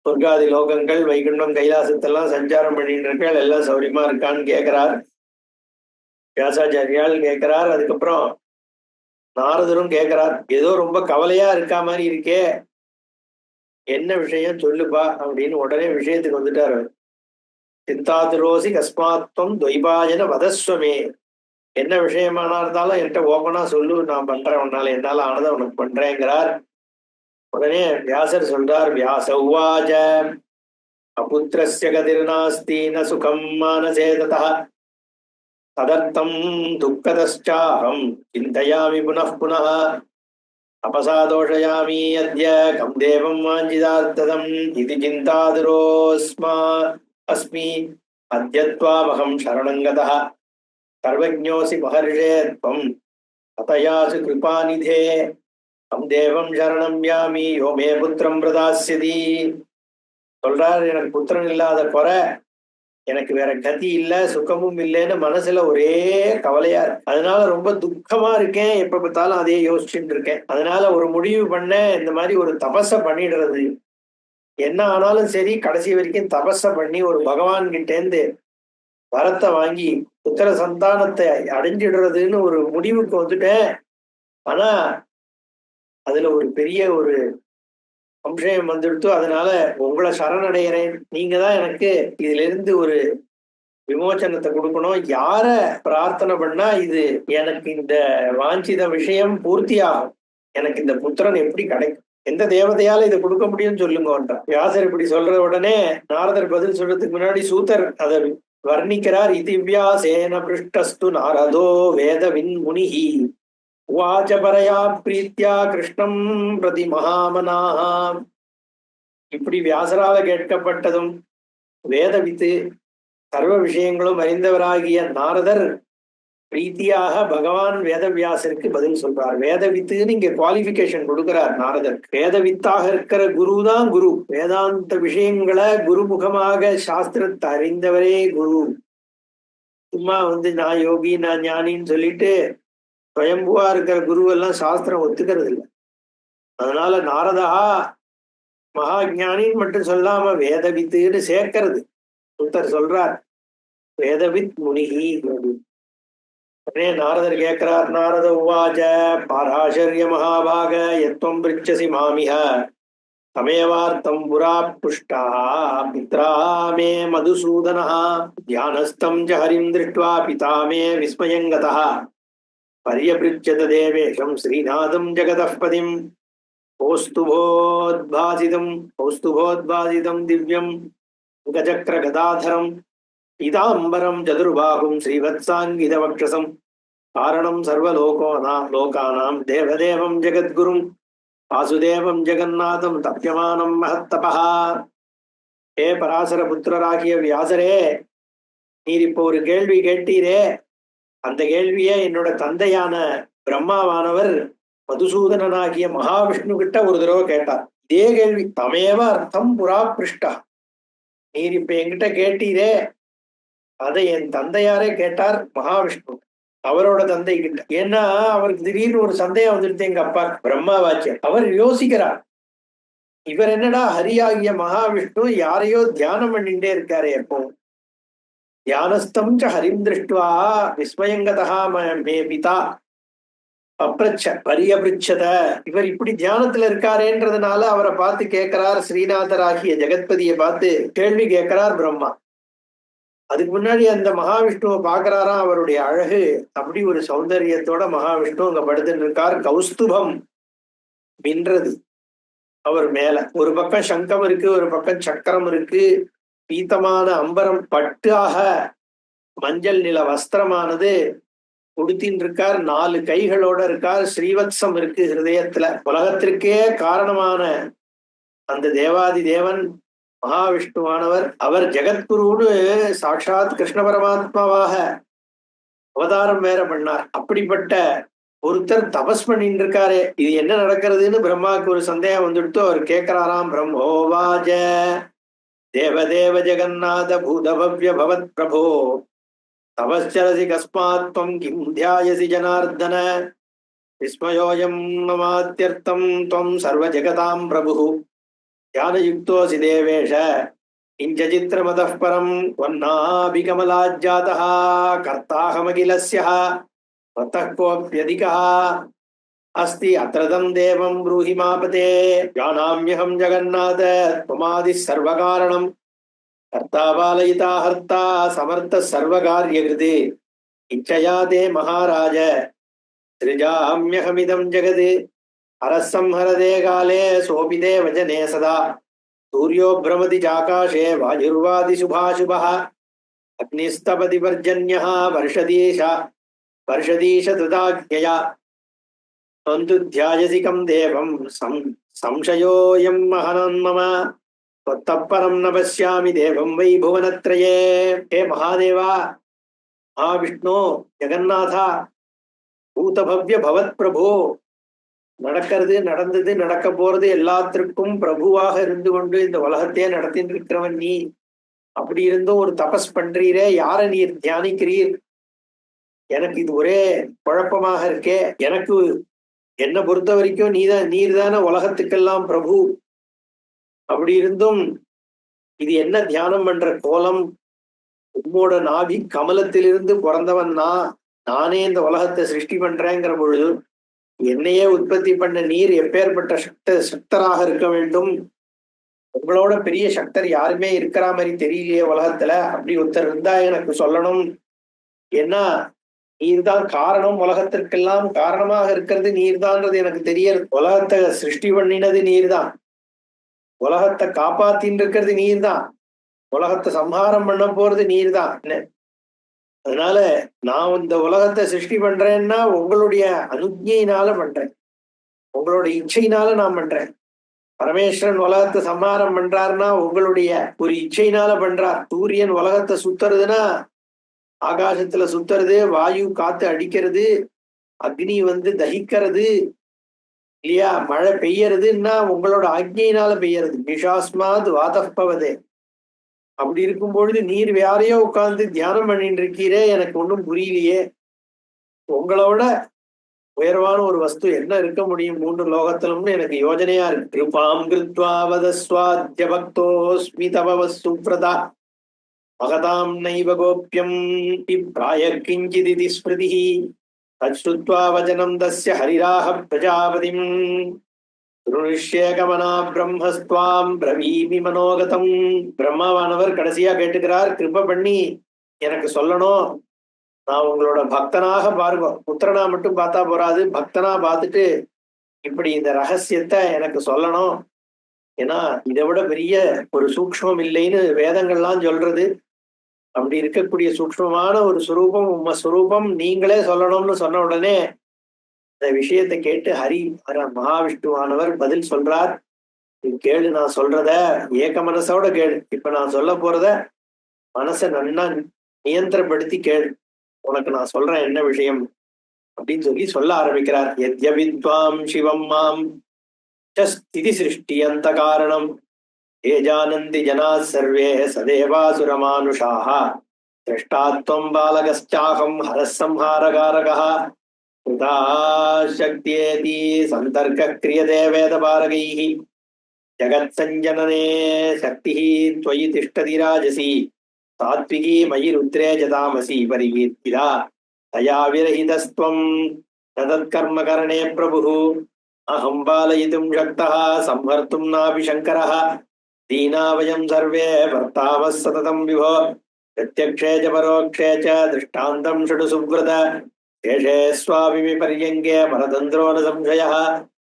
Speaker 2: சொர்க்காதி லோகங்கள், வைகுண்டம், கைலாசத்தெல்லாம் சஞ்சாரம் பண்ணிட்டு இருக்கேள், எல்லாம் சௌரியமா இருக்கான்னு கேட்கிறார். வியாசாச்சாரியால் கேட்கிறார். அதுக்கப்புறம் நாரதரும் கேட்கிறார். ஏதோ ரொம்ப கவலையா இருக்கா மாதிரி இருக்கே, என்ன விஷயம் சொல்லுப்பா அப்படின்னு உடனே விஷயத்துக்கு வந்துட்டாரு. சிந்தாதுரோசி கஸ்மாத்வம் துவைபாயன வதஸ்வமே. என்ன விஷயமானா இருந்தாலும் என்கிட்ட ஓப்பனா சொல்லு, நான் பண்றேன், உன்னால என்னால ஆனதை உனக்கு பண்றேங்கிறார். உடனே வியாசர் சொல்றார். வியாச உவாச்ச அபுத்திரஸ்ய கதிர்நாஸ்தி ந சுகம் மானசே ததः ததர்த்தம் துக்கதச்சாஹம் சிந்தயாமி புனః புனः அபசாதோஷயாமி அத்ய கம் தேவம் வாஞ்சிதார்த்ததம் இது சிந்தாதுரோஸ்மா அஸ்மி அத்யத்வாமகம் சரணம் கதः சர்வஜ்ஞோசி மகர்ஷே த்வம் அதயாசு கிருபாநிதே கம் தேவம் சரணம் யாமி யோ மே புத்திரம் பிரதாஸ்யதி. சொல்றார், எனக்கு புத்திரன் இல்லாத குறை, எனக்கு வேற கதி இல்ல, சுகமும் இல்லைன்னு மனசுல ஒரே கவலையா இருக்கு. அதனால ரொம்ப துக்கமா இருக்கேன், எப்ப பார்த்தாலும் அதே யோசிச்சுட்டு இருக்கேன். அதனால ஒரு முடிவு பண்ண, இந்த மாதிரி ஒரு தபஸ பண்ணிடுறது, என்ன ஆனாலும் சரி கடைசி வரைக்கும் தபஸ பண்ணி ஒரு பகவான் கிட்டேந்து வரத்தை வாங்கி புத்திர சந்தானத்தை அடைஞ்சிடுறதுன்னு ஒரு முடிவுக்கு வந்துட்டேன். ஆனா அதுல ஒரு பெரிய ஒரு சம்சயம் வந்துடுத்து. அதனால உங்களை சரணடைகிறேன், நீங்க தான் எனக்கு இதுல இருந்து ஒரு விமோச்சனத்தை கொடுக்கணும். யார பிரார்த்தனை பண்ணா இது எனக்கு இந்த வாஞ்சித விஷயம் பூர்த்தி ஆகும், எனக்கு இந்த புத்திரன் எப்படி கிடைக்கும், எந்த தேவதையால இதை கொடுக்க முடியும்னு சொல்லுங்கன்ற. வியாசர் இப்படி சொல்ற உடனே நாரதர் பதில் சொல்றதுக்கு முன்னாடி சூத்தர் அதை வர்ணிக்கிறார். இதிவ்யாசேன பிருஷ்டஸ்து நாரதோ வேதவின் முனிஹி உவாச்ச பரயா பிரீத்யா கிருஷ்ணம் பிரதி மகாமனாः. இப்படி வியாசரால கேட்கப்பட்டதும் வேதவித்து சர்வ விஷயங்களும் அறிந்தவராகிய நாரதர் பிரீத்தியாக பகவான் வேதவியாசருக்கு பதில் சொல்றார். வேதவித்துன்னு இங்க குவாலிபிகேஷன் கொடுக்கிறார் நாரதர். வேதவித்தாக இருக்கிற குரு தான் குரு. வேதாந்த விஷயங்களை குருமுகமாக சாஸ்திரத்தை அறிந்தவரே குரு. சும்மா நான் யோகி நான் ஞானின்னு சொல்லிட்டு சுயம்புவா இருக்கிற குருவெல்லாம் சாஸ்திரம் ஒத்துக்கிறது இல்லை. அதனால நாரதா மகா ஞானின்னு மட்டும் சொல்லாம வேதவித்துன்னு சேர்க்கிறது. புத்தர் சொல்றார் வேதவித் முனிகி. நாரதர் கேட்கிறார். நாரத உவாச்ச பாராசர்ய மகாபாக யத்வம் பிருச்சசி மாமிஹ தமேவார்த்தம் புரா புஷ்டா பித்ரா மே மதுசூதனः தியானஸ்தம் ஜ ஹரிம் திருஷ்ட்வா பிதா மே விஸ்மயங்கதः பரியபிருச்சத தேவேஷம் ஸ்ரீநாதம் ஜகதः பதிம் கௌஸ்துபோத்பாசிதம் திவ்யம் கஜக்ர கதாதரம் பீதாம்பரம் சதுர்பாகும் ஸ்ரீவத்சாங்கித வக்ஷசம் காரணம் லோகானாம் தேவதேவம் ஜெகத்குரும் வாசுதேவம் ஜெகநாதம் தப்யமானம் மகத்தபா. ஏ பராசர புத்திரராகிய வியாசரே, நீர் இப்போ ஒரு கேள்வி கேட்டீரே, அந்த கேள்வியை என்னோட தந்தையான பிரம்மாவானவர் மதுசூதனனாகிய மகாவிஷ்ணு கிட்ட ஒரு தடவை கேட்டார். இதே கேள்வி. தமேவ அர்த்தம் புரா பிருஷ்டா. நீர் இப்ப என்கிட்ட கேட்டீரே, அதை என் தந்தையாரே கேட்டார் மகாவிஷ்ணு அவரோட தந்தை கிட்ட. ஏன்னா அவருக்கு திடீர்னு ஒரு சந்தேகம் வந்துடுது எங்க அப்பா பிரம்மாவாச்சியர். அவர் யோசிக்கிறார், இவர் என்னடா ஹரியாகிய மகாவிஷ்ணு யாரையோ தியானம் பண்ணிட்டே இருக்காரு. எப்போ தியானஸ்தம் ச ஹரிம் திருஷ்டுவா விஸ்மயங்கதா மே பிதா பரியபிருச்சத. இவர் இப்படி தியானத்துல இருக்காரேன்றதுனால அவரை பார்த்து கேட்கிறார். ஸ்ரீநாதராகிய ஜெகத்பதியை பார்த்து கேள்வி கேட்கிறார் பிரம்மா. அதுக்கு முன்னாடி அந்த மகாவிஷ்ணுவை பாக்குறாராம். அவருடைய அழகு அப்படி ஒரு சௌந்தரியத்தோட மகாவிஷ்ணு அங்க படுத்துட்டு இருக்கார். கௌஸ்துபம் மின்றது அவர் மேல. ஒரு பக்கம் சங்கம் இருக்கு, ஒரு பக்கம் சக்கரம் இருக்கு. பீத்தமான அம்பரம் பட்டாக மஞ்சள் நில வஸ்திரமானது உடுத்தின் இருக்கார். 4 கைகளோட இருக்கார். ஸ்ரீவத்சம் இருக்கு ஹிருதயத்துல. உலகத்திற்கே காரணமான அந்த தேவாதி தேவன் மகாவிஷ்ணுவானவர், அவர் ஜெகத்குருன்னு சாட்சாத் கிருஷ்ண பரமாத்மாவாக அவதாரம் வேற பண்ணார். அப்படிப்பட்ட ஒருத்தர் தபஸ் பண்ணிட்டு இருக்காரு. இது என்ன நடக்கிறதுன்னு பிரம்மாவுக்கு ஒரு சந்தேகம் வந்துடுத்து. அவர் கேட்கிறாராம். பிரம்மோவாஜ தேவதேவ ஜெகநாத பூதபவ்ய பவத் பிரபோ தபஸ்சரசி கஸ்மாத்வம் கிம் தியாயசி ஜனார்தன விஸ்மயோயம் நமாத்யர்த்தம் त्वं சர்வ ஜெகதாம் பிரபு ஞானயுக்தோசி தேவேஷ இஞ்சசித்ரமதः பரம் வன்னாபிகமலாஜ்ஜாதः கர்த்தாஹமகிலஸ்ய வத்தः கோப்யதிகः அஸ்தி அத்ரதம் தேவம் ப்ரூஹி மாபதே ஜானாம்யஹம் ஜகநாத त्वमादिः சர்வகாரணம் கர்த்தா பாலயிதா ஹர்த்தா சமர்த்த சர்வகாரியகிருதே இச்சயா தே மகாராஜ சிருஜாம்யஹமிதம் ஜெகத் அரசம்ஹரதே காலே சோபிதே வஜனே சதா சூர்யோ பிரமதி சாகாஷே வாயுர்வாதி சுபாசுபः அக்னிஸ்தபதி பர்ஜன்யः வருஷதீஷ துதாக்ஞயா त्वं ध्यायसि कं देवं संशयोऽयं महनन्मम त्वत्तः परं न पश्यामि देवं वै भुवनत्रये. हे महादेवा, महाविष्णु, जगन्नाथा, பூதபவ்ய பவத் பிரபு, நடக்கிறது நடந்தது நடக்க போறது எல்லாத்திற்கும் பிரபுவாக இருந்து கொண்டு இந்த உலகத்தையே நடத்திட்டு இருக்கிறவன் நீ. அப்படி இருந்தும் ஒரு தபஸ் பண்றீரே, யார நீர் தியானிக்கிறீர்? எனக்கு இது ஒரே குழப்பமாக இருக்கே. எனக்கு என்னை பொறுத்த வரைக்கும் நீர் தானே உலகத்துக்கெல்லாம் பிரபு. அப்படி இருந்தும் இது என்ன தியானம் பண்ற கோலம்? உம்மோட நாவி கமலத்திலிருந்து பிறந்தவன் நானே இந்த உலகத்தை சிருஷ்டி பண்றேங்கிற பொழுது என்னையே உற்பத்தி பண்ண நீர் எப்பேற்பட்ட சக்தராக இருக்க வேண்டும்? உங்களோட பெரிய சக்தர் யாருமே இருக்கிற மாதிரி தெரியலையே உலகத்துல. அப்படி ஒருத்தர் இருந்தா எனக்கு சொல்லணும். ஏன்னா நீர் தான் காரணம், உலகத்திற்கெல்லாம் காரணமாக இருக்கிறது நீர் தான்றது எனக்கு தெரியறது. உலகத்தை சிருஷ்டி பண்ணினது நீர் தான், உலகத்தை காப்பாத்தின்னு இருக்கிறது நீர் தான். உலகத்தை சம்ஹாரம் பண்ண போறது நீர் தான். அதனால நான் இந்த உலகத்தை சிருஷ்டி பண்றேன்னா உங்களுடைய அனுஜையினால பண்றேன், உங்களோட இச்சையினால நான் பண்றேன். பரமேஸ்வரன் உலகத்தை சம்ஹாரம் பண்றாருன்னா உங்களுடைய ஒரு இச்சையினால பண்றார். சூரியன் உலகத்தை சுத்துறதுன்னா ஆகாசத்துல சுத்துறது, வாயு காத்து அடிக்கிறது, அக்னி தகிக்கிறது இல்லையா, மழை பெய்யறதுன்னா உங்களோட ஆக்ஞையினால பெய்யறது. விஷாஸ்மாத் வாதப்பவதே. அப்படி இருக்கும் பொழுது நீர் வேறையோ உட்கார்ந்து தியானம் பண்ணிட்டு இருக்கீரே, எனக்கு ஒன்றும் புரியலையே. உங்களோட உயர்வான ஒரு வஸ்து என்ன இருக்க முடியும் மூன்று லோகத்திலும்னு எனக்கு யோஜனையா இருக்கு. கிருபாம் கிருத்வா வதஸ்வாத்ய பக்தோஸ்மி தவ சுப்ரதா மகதாம் நைவ கோப்யம் பிராய கிஞ்சிதி ஸ்மிருதி தச்சுத்வா வச்சனம் தஸ்ய ஹரிராஹ பிரஜாபதிம் திருஷ்யேகமனா பிரம்மஸ்துவாம் பிரவீமி மனோகதம். பிரம்மாவானவர் கடைசியா கேட்டுக்கிறார், கிருப பண்ணி எனக்கு சொல்லணும், நான் உங்களோட பக்தனாக பாருங்க, புத்திரனா மட்டும் பார்த்தா போறாது, பக்தனா பார்த்துட்டு இப்படி இந்த ரகசியத்தை எனக்கு சொல்லணும். ஏன்னா இதை விட பெரிய ஒரு சூக்ஷ்மம் இல்லைன்னு வேதங்கள்லாம் சொல்றது. அப்படி இருக்கக்கூடிய சூக்ஷ்மமான ஒரு சுரூபம் உம்ம சுரூபம் நீங்களே சொல்லணும்னு சொன்ன உடனே இந்த விஷயத்தை கேட்டு மகாவிஷ்ணுவானவர் பதில் சொல்றார். நீ கேளு, நான் சொல்றத ஏக மனசோட கேளு. இப்ப நான் சொல்ல போறத மனசை நன்னா நியந்திரப்படுத்தி கேளு, உனக்கு நான் சொல்றேன் என்ன விஷயம் அப்படின்னு சொல்ல ஆரம்பிக்கிறார். யத்யவித்வாம் சிவம் மாம் ஸ்திதி சிருஷ்டி அந்த காரணம் ஏஜானந்தி ஜனா சர்வே சதேவாசுரமானுஷாः திரஷ்டாத்வம் பாலகஸ்சாஹம் ஹரசம்ஹாரகாரகः கிருதா சக்தியேதி சந்தர்க்க கிரியதே வேதபாரகைः ஜகத் சஞ்சனனே சக்திः त्वयि திஷ்டதி ராஜசி சாத்விகி மயி ருத்ரே ஜதாமசி பரிகீர்த்திதா தயா விரஹிதஸ்த்வம் ததத்கர்மகரணே பிரபுः அஹம் பாலயிதும் சக்தः சம்ஹர்த்தும் நாபி சங்கரः दीना वयं सर्वे वर्तामः सततं विभो प्रत्यक्षे च परोक्षे च दृष्टान्तं षडु सुव्रत शेषे स्वाभिपर्यङ्गे परतन्त्रो न संशयः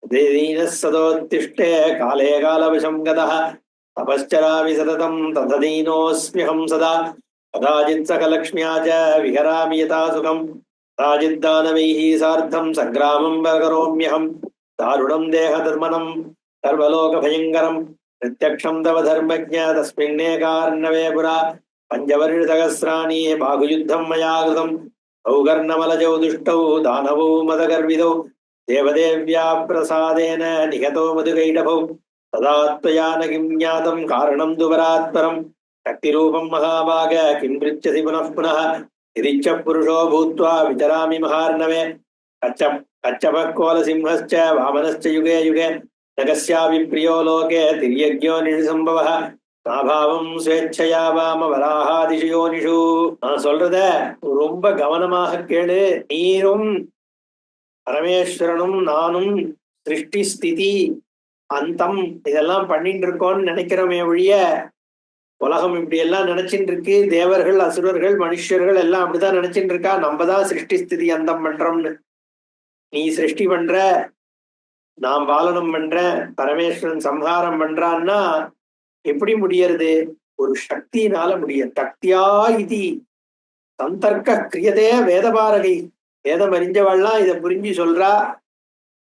Speaker 2: दीनः सदोत्तिष्ठे काले कालवशं गतः तपश्चरामि सततं तदधीनोऽस्म्यहं सदा कदाचित् सकलक्ष्म्या च विहरामि यथा सुखं कदाचिद्दानवैः सार्धं सङ्ग्रामं करोम्यहं दारुणं देहधर्मणं सर्वलोकभयङ्करम् प्रत्यक्षं तव धर्मज्ञ तस्मिन्नेकार्णवे पुरा पञ्चवर्षसहस्राणि बाहुयुद्धं मया कृतं औकर्णमलजौ दुष्टौ दानवौ मदगर्वितौ देवदेव्या प्रसादेन निहतो मधुकैटभौ तदा त्वया न किं ज्ञातं कारणं तु परात्परं शक्तिरूपं महाभाग किं पृच्छसि पुनः पुनः यदिच्छ पुरुषो भूत्वा विचरामि महार्णवे कच्छपकोलसिंहश्च वामनश्च युगे युगे नगस्यापि प्रियो लोके तिर्यज्ञो निसंभवः நாபாவம் ஸ்வேச்சையா வாம வராகாதிஷயோனிஷு. நான் சொல்றத ரொம்ப கவனமாக கேளு. நீரும் பரமேஸ்வரனும் நானும் சிருஷ்டி ஸ்திதி அந்தம் இதெல்லாம் பண்ணிட்டு இருக்கோம்னு நினைக்கிறோமே ஒழிய உலகம் இப்படி எல்லாம் நினைச்சிட்டு இருக்கு. தேவர்கள் அசுரர்கள் மனுஷர்கள் எல்லாம் அப்படிதான் நினைச்சிட்டு இருக்கா, நம்ம தான் சிருஷ்டி ஸ்திதி அந்தம் பண்றோம்னு. நீ சிருஷ்டி பண்ற, நான் பாலனம் பண்றேன், பரமேஸ்வரன் சம்ஹாரம் பண்றான்னா எப்படி முடியறது? ஒரு சக்தியினால முடிய. சக்தியா இது சந்தர்க்க கிரியதே வேதபாரகை. வேதம் அறிஞ்சவாள்லாம் இதை புரிஞ்சு சொல்றா.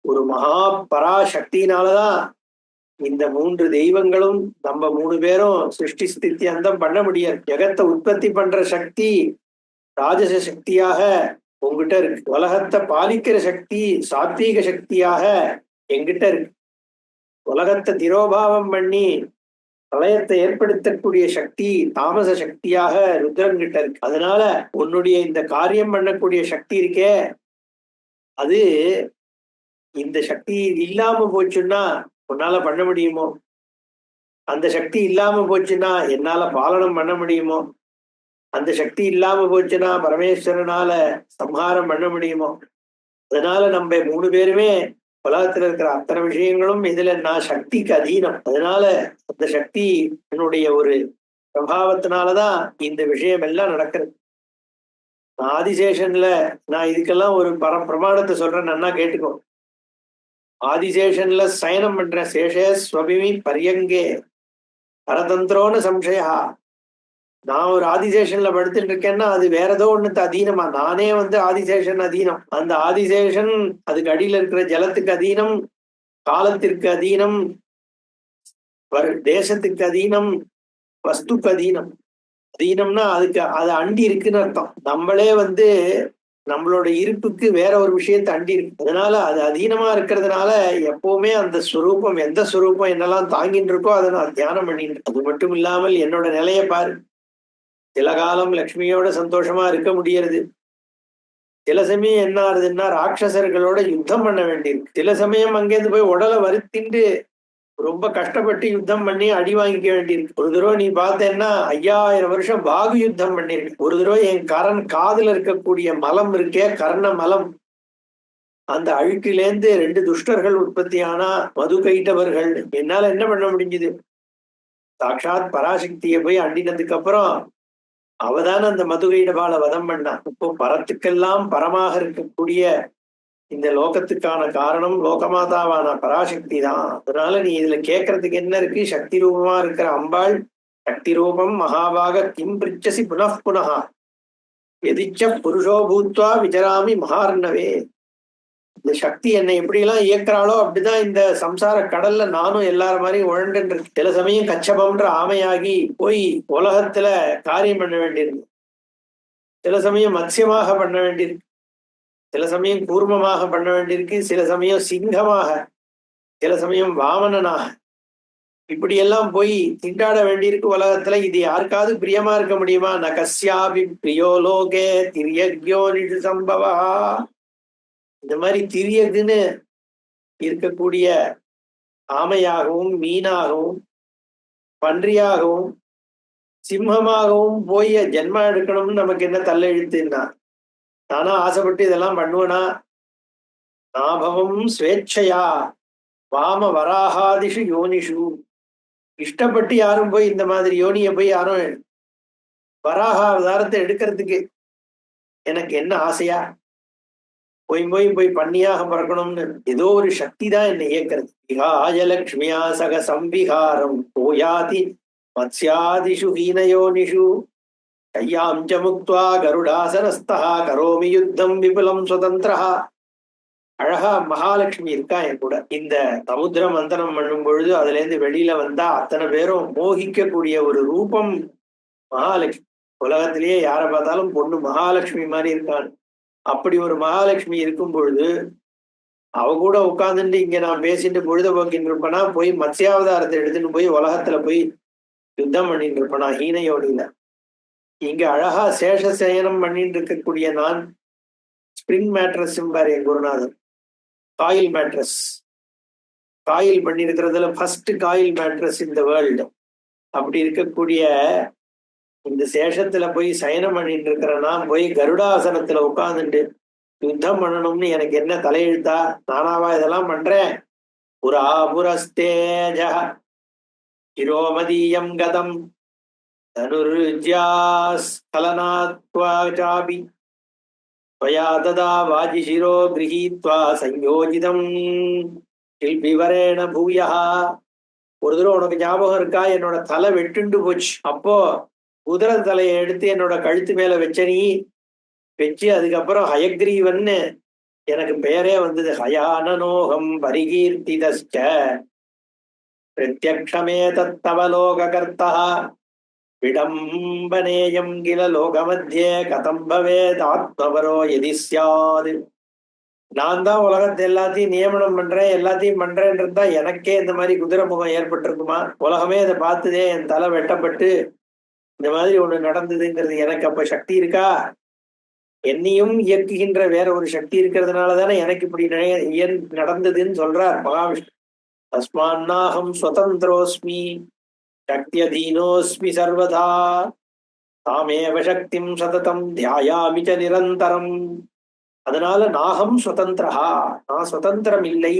Speaker 2: ஒரு மகா பராசக்தியினாலதான் இந்த மூன்று தெய்வங்களும் நம்ம மூணு பேரும் சிருஷ்டி ஸ்திதி அந்தம் பண்ண முடியாது. ஜெகத்தை உற்பத்தி பண்ற சக்தி ராஜச சக்தியாக உங்ககிட்ட இருக்கு. உலகத்தை பாலிக்கிற சக்தி சாத்வீக சக்தியாக எங்கிட்ட இருக்கு. உலகத்தை திரோபாவம் பண்ணி பிரளயத்தை ஏற்படுத்தக்கூடிய சக்தி தாமச சக்தியாக ருத்ரங்கிட்ட இருக்கு. அதனால உன்னுடைய இந்த காரியம் பண்ணக்கூடிய சக்தி இருக்கே, அது இந்த சக்தி இல்லாம போச்சுன்னா உன்னால பண்ண முடியுமோ? அந்த சக்தி இல்லாம போச்சுன்னா என்னால பாலனம் பண்ண முடியுமோ? அந்த சக்தி இல்லாம போச்சுன்னா பரமேஸ்வரனால சம்ஹாரம் பண்ண முடியுமோ? அதனால நம்ம மூணு பேருமே உலகத்துல இருக்கிற அத்தனை விஷயங்களும் இதுல நான் சக்திக்கு அதீனம். அதனால அந்த சக்தி என்னுடைய ஒரு பிரபாவத்தினாலதான் இந்த விஷயம் எல்லாம் நடக்கிறது. ஆதிசேஷன்ல நான் இதுக்கெல்லாம் ஒரு பிரமாணத்தை சொல்றேன், நன்னா கேட்டுக்கோ. ஆதிசேஷன்ல சயனம் பண்றேன். சேஷே ஸ்வபிமி பரியங்கே பரதந்திரோன்னு சம்சயா. நான் ஒரு ஆதிசேஷன்ல படுத்துட்டு இருக்கேன்னா அது வேற ஏதோ ஒண்ணுக்கு அதீனமா, நானே ஆதிசேஷன் அதீனம். அந்த ஆதிசேஷன் அதுக்கு அடியில இருக்கிற ஜலத்துக்கு அதீனம், காலத்திற்கு அதீனம், தேசத்துக்கு அதீனம், வஸ்துக்கு அதீனம். அதீனம்னா அதுக்கு அது அண்டி இருக்குன்னு அர்த்தம். நம்மளே நம்மளோட இருப்புக்கு வேற ஒரு விஷயத்தை அண்டி இருக்கு. அதனால அது அதீனமா இருக்கிறதுனால எப்பவுமே அந்த ஸ்வரூபம், எந்த ஸ்வரூபம் என்னெல்லாம் தாங்கிட்டு இருக்கோ அதை நான் தியானம் பண்ணிட்டு. அது மட்டும் இல்லாமல் என்னோட நிலையை பாரு. சில காலம் லக்ஷ்மியோட சந்தோஷமா இருக்க முடியறது. சில சமயம் என்ன ஆகுதுன்னா ராட்சசர்களோட யுத்தம் பண்ண வேண்டியிருக்கு. சில சமயம் அங்கேருந்து போய் உடலை வருத்திண்டு ரொம்ப கஷ்டப்பட்டு யுத்தம் பண்ணி அடி வாங்கிக்க வேண்டியிருக்கு. ஒரு தடவை நீ பார்த்தேன்னா 5000 வருஷம் பாகு யுத்தம் பண்ணிருக்கு. ஒரு தடவை என் காதுல இருக்கக்கூடிய மலம் இருக்கே, கர்ண மலம், அந்த அழுக்கிலேந்து 2 துஷ்டர்கள் உற்பத்தியானா, மது கைட்டவர்கள். என்னால என்ன பண்ண முடிஞ்சது? சாட்சாத் பராசக்தியை போய் அண்டினதுக்கு அப்புறம் அவதான அந்த மது கைடபால வதம் பண்ணா. இப்போ பரத்துக்கெல்லாம் பரமாக இருக்கக்கூடிய இந்த லோகத்துக்கான காரணம் லோகமாதாவான பராசக்தி தான். அதனால நீ இதுல கேட்கறதுக்கு என்ன இருக்கு? சக்தி ரூபமா இருக்கிற அம்பாள், சக்தி ரூபம் மகாபாக கிம் பிரிச்சசி புனః புனः எதிச்ச புருஷோ பூத்வா விஜராமி மகார்ணவே. இந்த சக்தி என்னை எப்படியெல்லாம் இயக்குறாளோ அப்படிதான் இந்த சம்சார கடல்ல நானும் எல்லாரும் மாதிரியும் உழண்டு. சில சமயம் கச்சபம்ன்ற ஆமையாகி போய் உலகத்துல காரியம் பண்ண வேண்டியிருக்கு. சில சமயம் மத்சியமாக பண்ண வேண்டியிருக்கு. சில சமயம் கூர்மமாக பண்ண வேண்டியிருக்கு. சில சமயம் சிங்கமாக, சில சமயம் வாமனனாக, இப்படி எல்லாம் போய் திண்டாட வேண்டியிருக்கு உலகத்துல. இது யாருக்காவது பிரியமா இருக்க முடியுமா? ந கஸ்யாபி பிரியோ லோகே திரியக்யோ நிஷு சம்பவா. இந்த மாதிரி திரியக்குன்னு இருக்கக்கூடிய ஆமையாகவும் மீனாகவும் பன்றியாகவும் சிம்மமாகவும் போய் ஜென்மா எடுக்கணும்னு நமக்கு என்ன தள்ளெழுத்துன்னா? நானா ஆசைப்பட்டு இதெல்லாம் பண்ணுவேனா? நாபவம் ஸ்வேச்சையா வாம வராகாதிஷு யோனிஷு. இஷ்டப்பட்டு யாரும் போய் இந்த மாதிரி யோனியை போய் யாரும் வராக அவதாரத்தை எடுக்கிறதுக்கு எனக்கு என்ன ஆசையா? போய் போய் போய் பண்ணியாக பிறக்கணும்னு ஏதோ ஒரு சக்தி தான் என்னை இயக்கிறது. விகாயலக்ஷ்மியா சக சம்பிகாரம் போயாதி மத்ஸ்யாதிஷு ஹீனயோனிஷு கையாம் ச முக்த்வா கருடாசனஸ்தா கரோமி யுத்தம் விபுலம் சுதந்திரஹா. அழகா மகாலட்சுமி இருக்கா என் கூட. இந்த சமுத்திர மந்தனம் பண்ணும் பொழுது அதுல இருந்து வெளியில வந்தா அத்தனை பேரும் மோகிக்கக்கூடிய ஒரு ரூபம் மகாலட்சுமி. உலகத்திலேயே யாரை பார்த்தாலும் பொண்ணு மகாலட்சுமி மாதிரி இருக்கான். அப்படி ஒரு மகாலட்சுமி இருக்கும் பொழுது அவ கூட உட்கார்ந்துட்டு இங்க நான் பேசிட்டு பொழுதுபோக்கின்னு இருப்பேனா, போய் மத்ஸ்யாவதாரத்தை எடுத்துட்டு போய் உலகத்துல போய் யுத்தம் பண்ணிட்டு இருப்பேனா ஹீனையோடியில. இங்க அழகா சேஷ சயனம் பண்ணிட்டு இருக்கக்கூடிய நான் ஸ்பிரிங் மேட்ரஸ் பாரு என் குருநாதன். காயில் மேட்ரஸ், காயில் பண்ணி இருக்கிறதுல ஃபர்ஸ்ட் காயில் மேட்ரஸ் இந்த வேர்ல்டு. அப்படி இருக்கக்கூடிய இந்த சேஷத்துல போய் சயனம் பண்ணிட்டு இருக்கிறேன்னா, போய் கருடாசனத்துல உட்கார்ந்துட்டு யுத்தம் பண்ணணும்னு எனக்கு என்ன தலையெழுத்தா? நானாவா இதெல்லாம் பண்றேன்? புராபுரஸ்தேஜ ஹிரோமதீயம் கதம் தனுர்ஜாஸ்கலனாத்வாசாபி त्वया तदा वाजिशिरो गृहीत्वा संयोजितம் விவரேண பூயா. ஒரு தடவை உனக்கு ஞாபகம் இருக்கா? என்னோட தலை வெட்டுண்டு போச்சு. அப்போ குதிரை தலையை எடுத்து என்னோட கழுத்து மேல வச்சு அதுக்கப்புறம் ஹயக்ரீவன்னு எனக்கு பெயரே வந்தது. ஹயானனோகம் பரிகீர்த்திதஸ்ச பிரத்யக்ஷமே தத்தவலோககர்த்தா விடம்பனேயம் கில லோகமத்தியே கதம் பவேத் ஆத்மபரோ யதி ஸ்யாத். நான் தான் உலகத்தை எல்லாத்தையும் நியமனம் பண்றேன், எல்லாத்தையும் பண்றேன்றதா எனக்கே இந்த மாதிரி குதிரை முகம் ஏற்பட்டிருக்குமா? உலகமே அதை பார்த்ததே, என் தலை வெட்டப்பட்டு இந்த மாதிரி ஒண்ணு நடந்ததுங்கிறது எனக்கு அப்ப சக்தி இருக்கா? என்னையும் இயக்குகின்ற வேற ஒரு சக்தி இருக்கிறதுனாலதானே எனக்கு இப்படி நடந்ததுன்னு சொல்றார் மகாவிஷ்ணு. தஸ்மான்னாஹம் ஸ்வதந்திரோஸ்மி சக்தியதீனோஸ்மி சர்வதா தாமேவ சக்திம் சததம் தியாயாமி ச நிரந்தரம். அதனால நாகம் சுதந்திரஹா, நான் சுதந்திரம் இல்லை.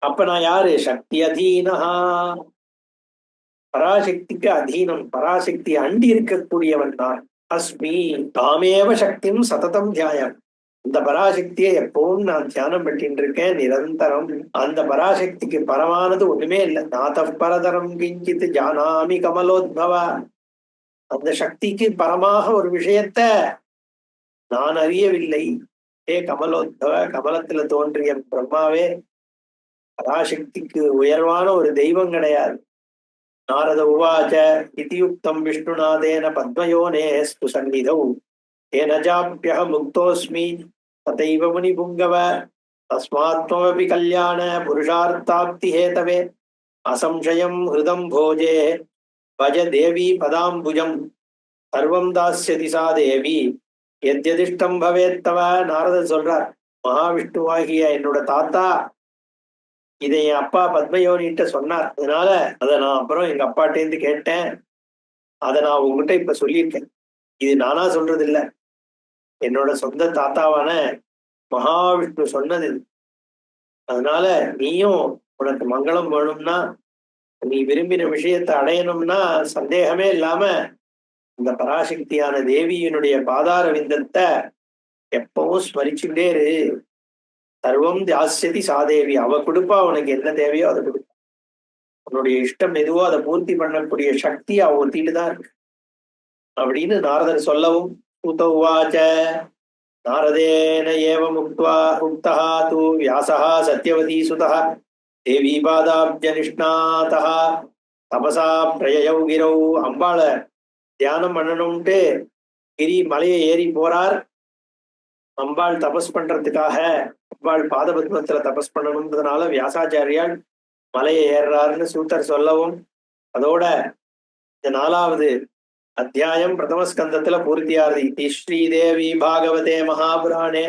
Speaker 2: அப்ப நான் யாரு? சக்தி அதீனஹா, பராசக்திக்கு அதீனம், பராசக்தி அண்டி இருக்கக்கூடியவன் நான். அஸ்மி தாமேவ சக்திம் சததம் தியாயம். இந்த பராசக்தியை எப்பவும் நான் தியானம் பண்ணிட்டு இருக்கேன் நிரந்தரம். அந்த பராசக்திக்கு பரமானது ஒண்ணுமே இல்லை. நாத பரதரம் கிஞ்சித் ஜானாமி கமலோத்பவ. அந்த சக்திக்கு பரமாக ஒரு விஷயத்த நான் அறியவில்லை. ஏ கமலோத்பவ, கமலத்துல தோன்றிய பிரம்மாவே, பராசக்திக்கு உயர்வான ஒரு தெய்வம் கிடையாது. நாரத உவாச்ச இதியுக்தம் விஷ்ணுநாதேன பத்மயோனேஸ்து சந்நிதௌ ஏன ஜாப்யஹ முக்தோஸ்மி ததைவ முனி புங்கவ தஸ்மாத்மபி கல்யாண புருஷார்த்தாப்தி ஹேதவே அசம்சயம் ஹிருதம் போஜே பஜ தேவி பதாம்புஜம் சர்வம் தாஸ்யதி சா தேவி எத்யதிஷ்டம் பவேத்தவ. நாரதர் சொல்றார், மகாவிஷ்ணுவாகிய என்னோட தாத்தா இதை என் அப்பா பத்மயோனிட்ட சொன்னார். அதனால அதை நான் அப்புறம் எங்க அப்பாட்டேந்து கேட்டேன். அதை நான் உங்ககிட்ட இப்ப சொல்லியிருக்கேன். இது நானா சொல்றது இல்ல, என்னோட சொந்த தாத்தாவான மகாவிஷ்ணு சொன்னது. அதனால நீயும் உனக்கு மங்களம் வேணும்னா, நீ விரும்பின விஷயத்தை அடையணும்னா சந்தேகமே இல்லாம இந்த பராசக்தியான தேவியினுடைய பாதார விந்தத்தை எப்பவும் ஸ்மரிச்சுட்டே இரு. சர்வம் தாஸ்யதி சாதேவி, அவ கொடுப்பா, உனக்கு என்ன தேவையோ அதை கொடுப்பா. உன்னுடைய இஷ்டம் எதுவோ அதை பூர்த்தி பண்ணக்கூடிய சக்தி அவ ஒத்திட்டு தான் இருக்கு அப்படின்னு நாரதர் சொல்லவும், உவாச்ச நாரதேன ஏவம் உக்தா து வியாசः சத்யவதி சுதः தேவி பாதாப்ஜ நிஷ்ணாதः தபசா பிரயயௌ கிரௌ. அம்பாள தியானம் பண்ணணும்ட்டு கிரி மலையை ஏறி போறார். அம்பாள் தபஸ் பண்றதுக்காக, அம்பாள் பாதபத்மத்துல தபஸ் பண்ணணும்ன்றதுனால வியாசாச்சாரியால் மலையை ஏறாருன்னு சூத்தர் சொல்லவும், அதோட இந்த 4வது அத்தியாயம் பிரதமஸ்கந்தத்துல பூர்த்தியாருது. ஸ்ரீதேவி பாகவதே மகாபுராணே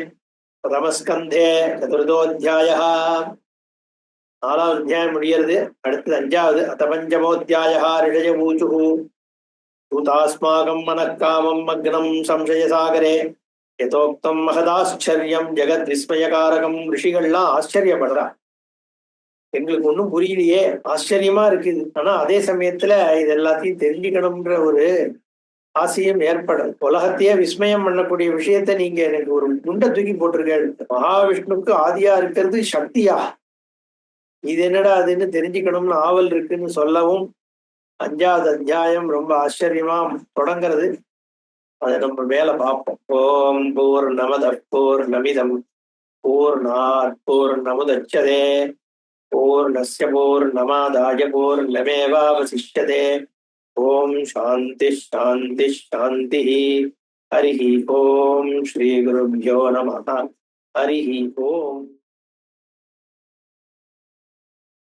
Speaker 2: பிரதமஸ்கந்தே சதுர்தோத்தியாய. 4வது அத்தியாயம் முடியறது. அடுத்தது 5வது. அத பஞ்சமோத்தியாய ரிஷய ஊச்சுஹு தூதாஸ்மாகம் மனக்காமம் மக்னம் சம்சய சாகரே யதோக்தம் மகதாச்சரியம் ஜெகத் விஸ்மயகாரகம். ரிஷிகள்லாம் ஆச்சரியப்படுறா, எங்களுக்கு ஒன்றும் புரியலையே, ஆச்சரியமா இருக்குது. ஆனா அதே சமயத்துல இது எல்லாத்தையும் தெரிஞ்சுக்கணும்ன்ற ஒரு ஆசையும் ஏற்படும். உலகத்தையே விஸ்மயம் பண்ணக்கூடிய விஷயத்த நீங்க எனக்கு ஒரு குண்டை தூக்கி போட்டிருக்க. மகாவிஷ்ணுக்கு ஆதியா இருக்கிறது சக்தியா, இது என்னடா அதுன்னு தெரிஞ்சுக்கணும்னு ஆவல் இருக்குன்னு சொல்லவும் 5வது அத்தியாயம் ரொம்ப ஆச்சரியமா தொடங்கிறது. அதை நம்ம மேல பார்ப்போம். ஓம் பூர்ணமத பூர்ணமிதம் பூர்ணாத் பூர்ணமுதச்யதே பூர்ணஸ்ய பூர்ணமாதாய பூர்ணமேவாவசிஷ்யதே. ஓம் சாந்தி சாந்தி சாந்தி. ஹரி ஓம். ஸ்ரீ குருப்யோ நமः. ஹரி ஓம்.